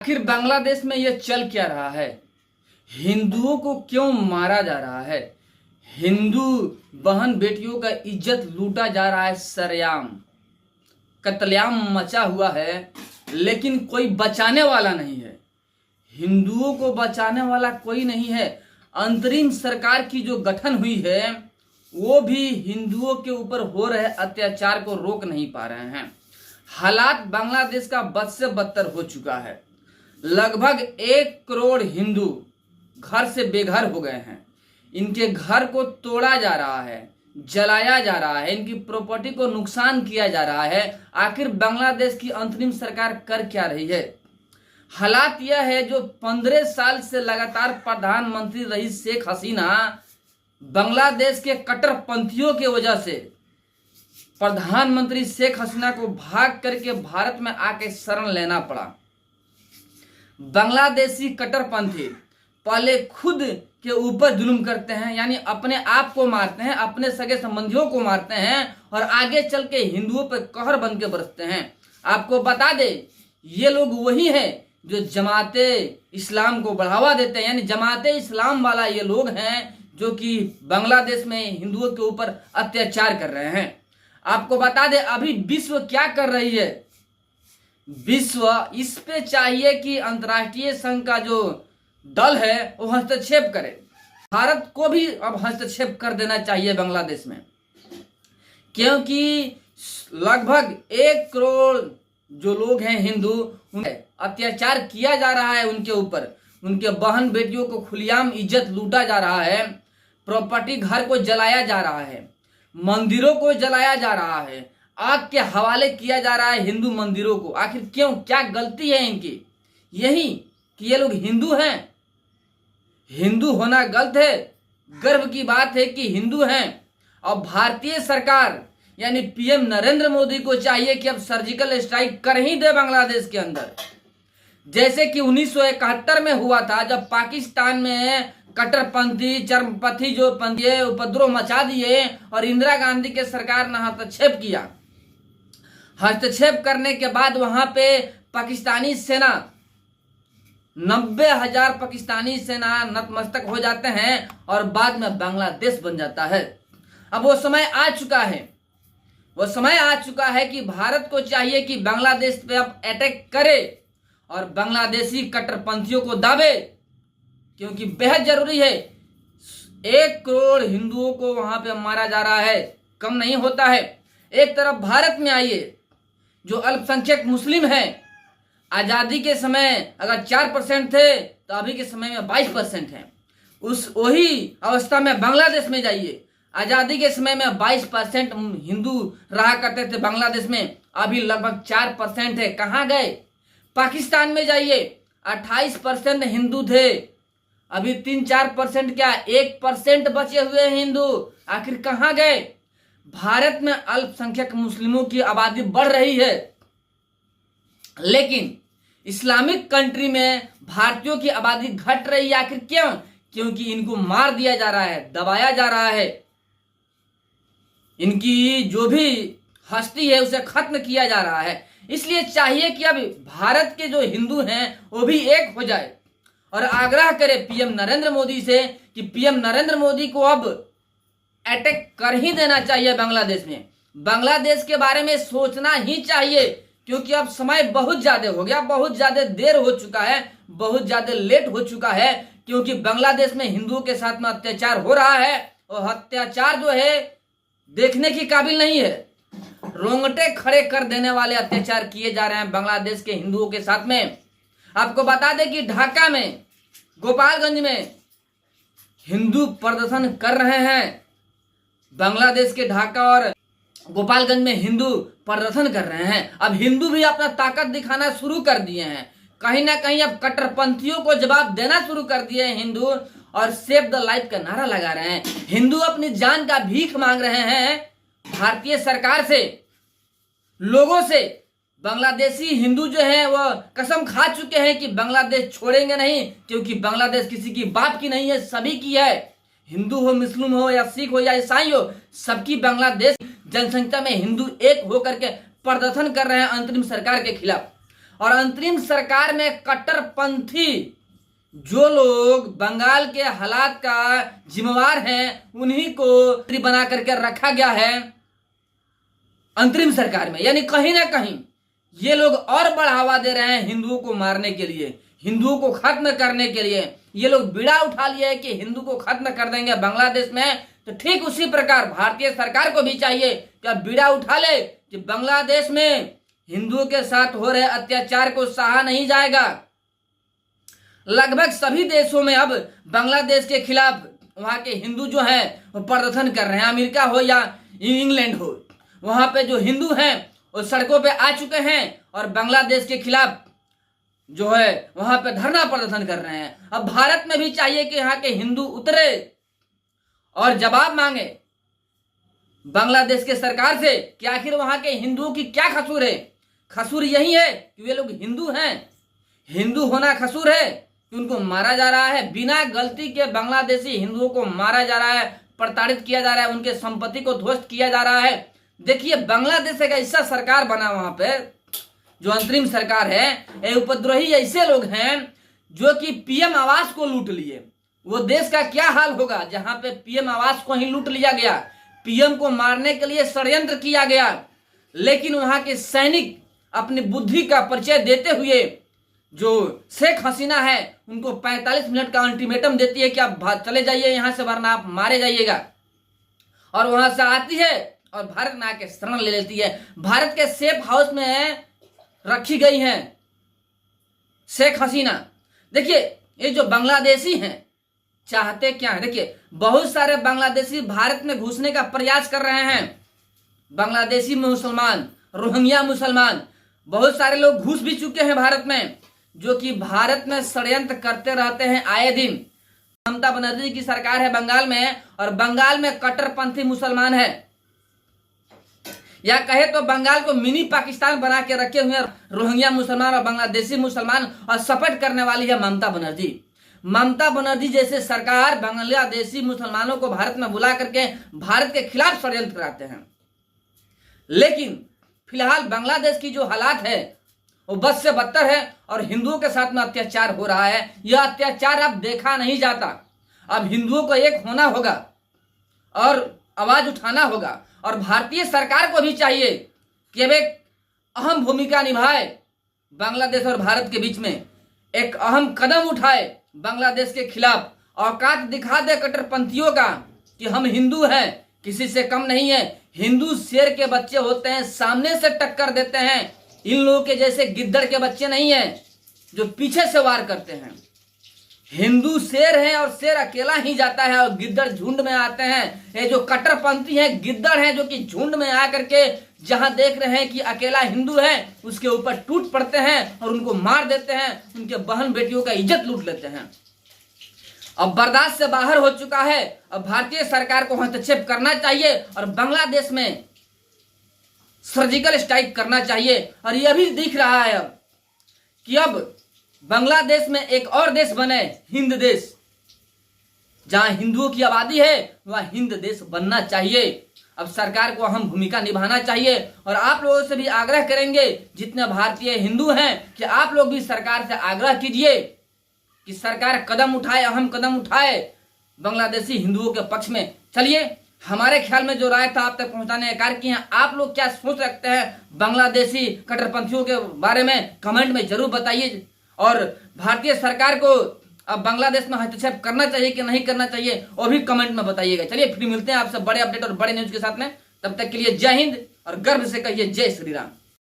आखिर बांग्लादेश में यह चल क्या रहा है? हिंदुओं को क्यों मारा जा रहा है? हिंदू बहन बेटियों का इज्जत लूटा जा रहा है, सरेआम कत्लेआम मचा हुआ है, लेकिन कोई बचाने वाला नहीं है। हिंदुओं को बचाने वाला कोई नहीं है। अंतरिम सरकार की जो गठन हुई है वो भी हिंदुओं के ऊपर हो रहे अत्याचार को रोक नहीं पा रहे हैं। हालात बांग्लादेश का बद से बदतर हो चुका है। लगभग 1 करोड़ हिंदू घर से बेघर हो गए हैं। इनके घर को तोड़ा जा रहा है, जलाया जा रहा है, इनकी प्रॉपर्टी को नुकसान किया जा रहा है। आखिर बांग्लादेश की अंतरिम सरकार कर क्या रही है? हालात यह है, जो 15 साल से लगातार प्रधानमंत्री रही शेख हसीना, बांग्लादेश के कट्टरपंथियों की वजह से प्रधानमंत्री शेख हसीना को भाग करके भारत में आके शरण लेना पड़ा। बांग्लादेशी कट्टरपंथी पहले खुद के ऊपर जुल्म करते हैं, यानी अपने आप को मारते हैं, अपने सगे संबंधियों को मारते हैं और आगे चल के हिंदुओं पर कहर बन के बरसते हैं। आपको बता दे, ये लोग वही हैं जो जमाते इस्लाम को बढ़ावा देते हैं, यानी जमाते इस्लाम वाला ये लोग हैं जो कि बांग्लादेश में हिंदुओं के ऊपर अत्याचार कर रहे हैं। आपको बता दे, अभी विश्व क्या कर रही है? विश्व इस पे चाहिए कि अंतर्राष्ट्रीय संघ का जो दल है वो हस्तक्षेप करे। भारत को भी अब हस्तक्षेप कर देना चाहिए बांग्लादेश में, क्योंकि लगभग 1 करोड़ जो लोग हैं हिंदू, उन्हें अत्याचार किया जा रहा है। उनके ऊपर, उनके बहन बेटियों को खुलेआम इज्जत लूटा जा रहा है, प्रॉपर्टी घर को जलाया जा रहा है, मंदिरों को जलाया जा रहा है, आग के हवाले किया जा रहा है हिंदू मंदिरों को। आखिर क्यों? क्या गलती है इनकी? यही कि ये लोग हिंदू हैं। हिंदू होना गलत है, गर्व की बात है कि हिंदू हैं। और भारतीय सरकार यानी पीएम नरेंद्र मोदी को चाहिए कि अब सर्जिकल स्ट्राइक कर ही दे बांग्लादेश के अंदर, जैसे कि 1971 में हुआ था, जब पाकिस्तान में कट्टरपंथी चरमपंथी जो पंथी उपद्रव मचा दिए और इंदिरा गांधी के सरकार ने हस्तक्षेप किया। हस्तक्षेप करने के बाद वहां पे पाकिस्तानी सेना 90,000 पाकिस्तानी सेना नतमस्तक हो जाते हैं और बाद में बांग्लादेश बन जाता है। अब वो समय आ चुका है, वो समय आ चुका है कि भारत को चाहिए कि बांग्लादेश पे अब अटैक करे और बांग्लादेशी कट्टरपंथियों को दाबे, क्योंकि बेहद जरूरी है। 1 करोड़ हिंदुओं को वहां पे मारा जा रहा है, कम नहीं होता है। एक तरफ भारत में आइए, जो अल्पसंख्यक मुस्लिम हैं, आजादी के समय अगर 4% थे तो अभी के समय में 22% हैं। उस वही अवस्था में बांग्लादेश में जाइए, आजादी के समय में 22% हिंदू रहा करते थे बांग्लादेश में, अभी लगभग 4% है। कहाँ गए? पाकिस्तान में जाइए, 28% हिंदू थे, अभी 3-4% क्या 1% बचे हुए हिंदू। आखिर कहाँ गए? भारत में अल्पसंख्यक मुस्लिमों की आबादी बढ़ रही है, लेकिन इस्लामिक कंट्री में भारतीयों की आबादी घट रही है। आखिर क्यों? क्योंकि इनको मार दिया जा रहा है, दबाया जा रहा है, इनकी जो भी हस्ती है उसे खत्म किया जा रहा है। इसलिए चाहिए कि अब भारत के जो हिंदू हैं वो भी एक हो जाए और आग्रह करे पीएम नरेंद्र मोदी से कि पीएम नरेंद्र मोदी को अब अटैक कर ही देना चाहिए बांग्लादेश में। बांग्लादेश के बारे में सोचना ही चाहिए, क्योंकि अब समय बहुत ज्यादा हो गया, बहुत ज्यादा देर हो चुका है, बहुत ज्यादा लेट हो चुका है, क्योंकि बांग्लादेश में हिंदुओं के साथ में अत्याचार हो रहा है और अत्याचार जो है देखने की काबिल नहीं है। रोंगटे खड़े कर देने वाले अत्याचार किए जा रहे हैं बांग्लादेश के हिंदुओं के साथ में। आपको बता दें कि ढाका में, गोपालगंज में हिंदू प्रदर्शन कर रहे हैं। बांग्लादेश के ढाका और गोपालगंज में हिंदू प्रदर्शन कर रहे हैं। अब हिंदू भी अपना ताकत दिखाना शुरू कर दिए हैं, कहीं ना कहीं अब कट्टरपंथियों को जवाब देना शुरू कर दिए हैं हिंदू, और सेव द लाइफ का नारा लगा रहे हैं। हिंदू अपनी जान का भीख मांग रहे हैं भारतीय सरकार से, लोगों से। बांग्लादेशी हिंदू जो हैं वो कसम खा चुके हैं कि बांग्लादेश छोड़ेंगे नहीं, क्योंकि बांग्लादेश किसी की बाप की नहीं है, सभी की है। हिंदू हो, मुस्लिम हो या सिख हो या ईसाई हो, सबकी बांग्लादेश जनसंख्या में हिंदू एक होकर के प्रदर्शन कर रहे हैं अंतरिम सरकार के खिलाफ। और अंतरिम सरकार में कट्टरपंथी जो लोग बंगाल के हालात का जिम्मेवार हैं उन्हीं को मंत्री बना करके रखा गया है अंतरिम सरकार में। यानी कहीं ना कहीं ये लोग और बढ़ावा दे रहे हैं हिंदुओं को मारने के लिए, हिंदुओं को खत्म करने के लिए। ये लोग बीड़ा उठा लिया है कि हिंदू को खत्म कर देंगे बांग्लादेश में। तो ठीक उसी प्रकार भारतीय सरकार को भी चाहिए कि अब बीड़ा उठा ले कि बांग्लादेश में हिंदुओं के साथ हो रहे अत्याचार को सहा नहीं जाएगा। लगभग सभी देशों में अब बांग्लादेश के खिलाफ वहां के हिंदू जो हैं वो प्रदर्शन कर रहे हैं। अमेरिका हो या इंग्लैंड हो, वहां पे जो हिंदू हैं वो सड़कों पे आ चुके हैं और बांग्लादेश के खिलाफ जो है वहां पे धरना प्रदर्शन कर रहे हैं। अब भारत में भी चाहिए कि यहाँ के हिंदू उतरे और जवाब मांगे बांग्लादेश के सरकार से कि आखिर वहां के हिंदुओं की क्या कसूर है। कसूर यही है कि वे लोग हिंदू हैं, हिंदू होना कसूर है कि उनको मारा जा रहा है। बिना गलती के बांग्लादेशी हिंदुओं को मारा जा रहा है, प्रताड़ित किया जा रहा है, उनके संपत्ति को ध्वस्त किया जा रहा है। देखिए बांग्लादेश एक ऐसा सरकार बना वहां पे जो अंतरिम सरकार है, ये उपद्रोही ऐसे लोग हैं जो कि पीएम आवास को लूट लिए। वो देश का क्या हाल होगा जहां पे पीएम आवास को ही लूट लिया गया, पीएम को मारने के लिए षड्यंत्र किया गया। लेकिन वहां के सैनिक अपनी बुद्धि का परिचय देते हुए जो शेख हसीना है उनको 45 मिनट का अल्टीमेटम देती है कि आप चले जाइए यहां से वरना आप मारे जाइएगा। और वहां से आती है और भारत में आके शरण ले लेती है। भारत के सेफ हाउस में रखी गई हैं शेख हसीना। देखिए ये जो बांग्लादेशी हैं चाहते क्या है, देखिए बहुत सारे बांग्लादेशी भारत में घुसने का प्रयास कर रहे हैं। बांग्लादेशी मुसलमान, रोहिंग्या मुसलमान, बहुत सारे लोग घुस भी चुके हैं भारत में, जो कि भारत में षड्यंत्र करते रहते हैं आए दिन। ममता बनर्जी की सरकार है बंगाल में और बंगाल में कट्टरपंथी मुसलमान है, या कहे तो बंगाल को मिनी पाकिस्तान बना के रखे हुए रोहिंग्या मुसलमान और बांग्लादेशी मुसलमान, और सपोर्ट करने वाली है ममता बनर्जी। ममता बनर्जी जैसे सरकार बांग्लादेशी मुसलमानों को भारत में बुला करके भारत के खिलाफ षड्यंत्र कराते हैं। लेकिन फिलहाल बांग्लादेश की जो हालात है वो बद से बदतर है और हिंदुओं के साथ में अत्याचार हो रहा है। यह अत्याचार अब देखा नहीं जाता। अब हिंदुओं को एक होना होगा और आवाज उठाना होगा। और भारतीय सरकार को भी चाहिए कि अब एक अहम भूमिका निभाए, बांग्लादेश और भारत के बीच में एक अहम कदम उठाए बांग्लादेश के खिलाफ। औकात दिखा दे कट्टरपंथियों का कि हम हिंदू हैं, किसी से कम नहीं है। हिंदू शेर के बच्चे होते हैं, सामने से टक्कर देते हैं। इन लोगों के जैसे गिद्दड़ के बच्चे नहीं हैं जो पीछे से वार करते हैं। हिंदू शेर है और शेर अकेला ही जाता है और गिद्दड़ झुंड में आते हैं। ये जो कट्टरपंथी हैं गिद्दड़ हैं जो कि झुंड में आकर के जहां देख रहे हैं कि अकेला हिंदू है उसके ऊपर टूट पड़ते हैं और उनको मार देते हैं, उनके बहन बेटियों का इज्जत लूट लेते हैं। अब बर्दाश्त से बाहर हो चुका है। अब भारतीय सरकार को हस्तक्षेप करना चाहिए और बांग्लादेश में सर्जिकल स्ट्राइक करना चाहिए। और यह भी दिख रहा है अब कि अब बांग्लादेश में एक और देश बने, हिंद देश, जहां हिंदुओं की आबादी है वह हिंद देश बनना चाहिए। अब सरकार को अहम भूमिका निभाना चाहिए और आप लोगों से भी आग्रह करेंगे जितने भारतीय हिंदू हैं कि आप लोग भी सरकार से आग्रह कीजिए कि सरकार कदम उठाए, अहम कदम उठाए बांग्लादेशी हिंदुओं के पक्ष में। चलिए हमारे ख्याल में जो राय था आप तक पहुंचाने का कार्य किए हैं। आप लोग क्या सोच रखते हैं बांग्लादेशी कट्टरपंथियों के बारे में कमेंट में जरूर बताइए। और भारतीय सरकार को अब बांग्लादेश में हस्तक्षेप करना चाहिए कि नहीं करना चाहिए वो भी कमेंट में बताइएगा। चलिए फिर मिलते हैं आपसे बड़े अपडेट और बड़े न्यूज के साथ में। तब तक के लिए जय हिंद और गर्व से कहिए जय श्री राम।